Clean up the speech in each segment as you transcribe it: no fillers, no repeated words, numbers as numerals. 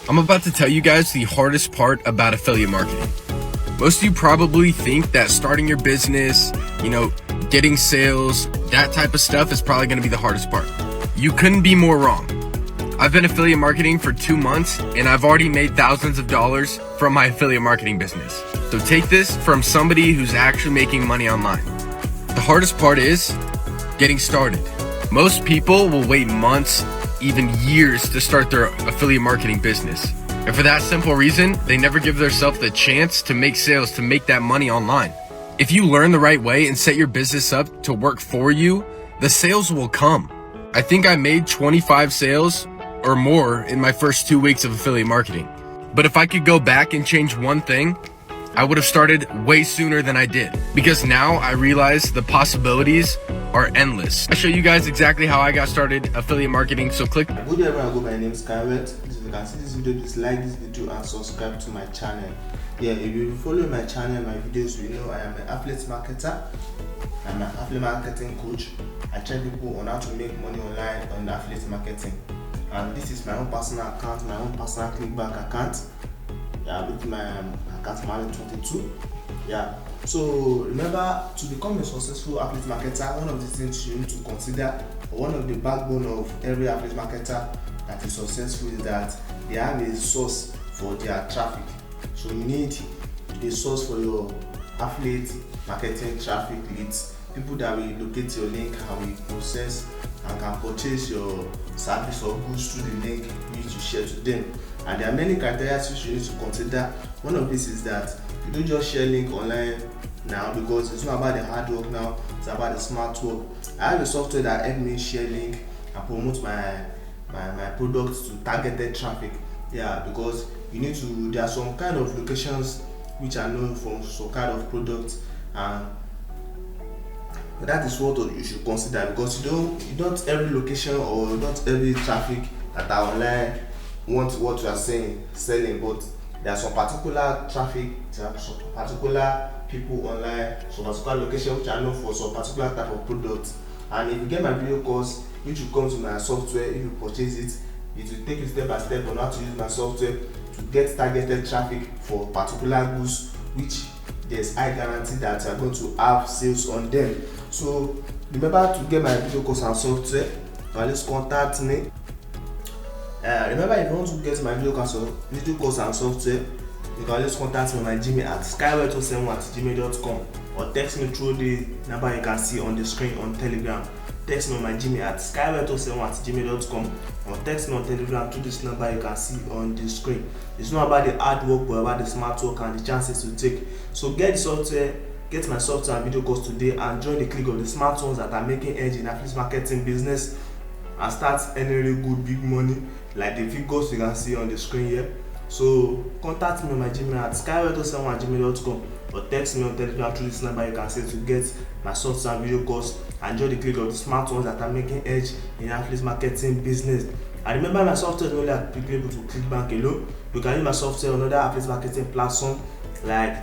I'm about to tell you guys the hardest part about affiliate marketing. Most of you probably think that starting your business, getting sales, that type of stuff is probably going to be the hardest part. You couldn't be more wrong. I've been affiliate marketing for 2 months and I've already made thousands of dollars from my affiliate marketing business. So take this from somebody who's actually making money online. The hardest part is getting started. Most people will wait months, even years to start their affiliate marketing business. And for that simple reason, they never give themselves the chance to make sales, to make that money online. If you learn the right way and set your business up to work for you, the sales will come. I think I made 25 sales or more in my first 2 weeks of affiliate marketing. But if I could go back and change one thing, I would have started way sooner than I did, because now I realize the possibilities are endless. I'll show you guys exactly how I got started affiliate marketing, so click. Good day everyone, my name is Skywet. If you can see this video, please like this video and subscribe to my channel. If you follow my channel, my videos, you know I am an affiliate marketer. I'm an affiliate marketing coach. I train people on how to make money online on affiliate marketing. And this is my own personal account, my own personal clickbank account. With my account Mali22. So remember, to become a successful affiliate marketer, one of the things you need to consider, or one of the backbone of every affiliate marketer that is successful, is that they have a source for their traffic. So you need a source for your affiliate marketing traffic leads, people that will locate your link and will process and can purchase your service or goods through the link which you share to them. And there are many criteria which you need to consider. One of these is that you don't just share link online now, because it's not about the hard work now, it's about the smart work. I have a software that helps me share link and promote my products to targeted traffic. Because you need to, there are some kind of locations which are known for some kind of products, and that is what you should consider, because you don't every location or not every traffic that are online want what you are selling, but there are some particular traffic, there are some particular people online, some particular location which are known for some particular type of product. And if you get my video course, which will come to my software, if you purchase it, it will take you step by step on how to use my software to get targeted traffic for particular goods which there's high guarantee that you are going to have sales on them. So remember to get my video course and software, please contact me. Remember, if you want to get my video course and software, you can always contact me on my Gmail at skywet07@gmail.com, or text me through the number you can see on the screen on Telegram. Text me on my Gmail at skywet07@gmail.com, or text me on Telegram through this number you can see on the screen. It's not about the hard work, but about the smart work and the chances to take. So get the software, get my software and video course today, and join the clique of the smart ones that are making edge in affiliate marketing business and start earning really good big money like the figures you can see on the screen here. So contact me on my Gmail at skywet07@gmail.com, or text me on Telegram through this number you can see to get my software and video course, and join the clique of the smart ones that are making edge in affiliate marketing business. And remember, my software is not only applicable to ClickBank alone. You can use my software on other affiliate marketing platforms like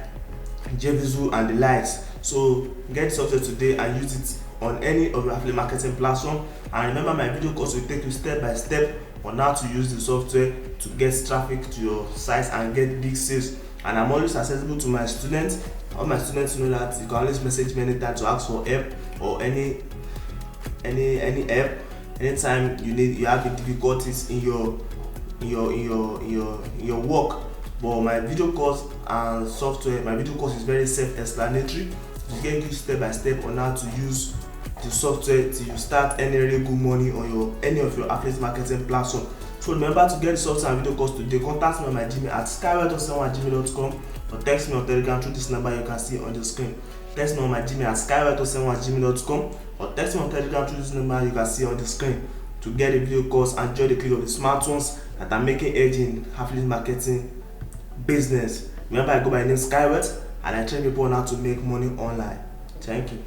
JVZoo and the likes. So get the software today and use it on any of your affiliate marketing platform. And remember, my video course will take you step by step on how to use the software to get traffic to your site and get big sales. And I'm always accessible to my students. All my students know that you can always message me anytime to ask for help or any help. Anytime you have difficulties in your work. But my video course and software, my video course is very self-explanatory. You get you step by step on how to use the software till you start earning really good money on any of your affiliate marketing platform. So remember to get the software and video course today. Contact me on my Gmail at skywet07@gmail.com, or text me on Telegram through this number you can see on the screen. Text me on my Gmail at skywet07@gmail.com, or text me on Telegram through this number you can see on the screen to get the video course and join the clique of the smart ones that are making edge in affiliate marketing business. Remember, I go by the name Skywet, and I train people on how to make money online. Thank you.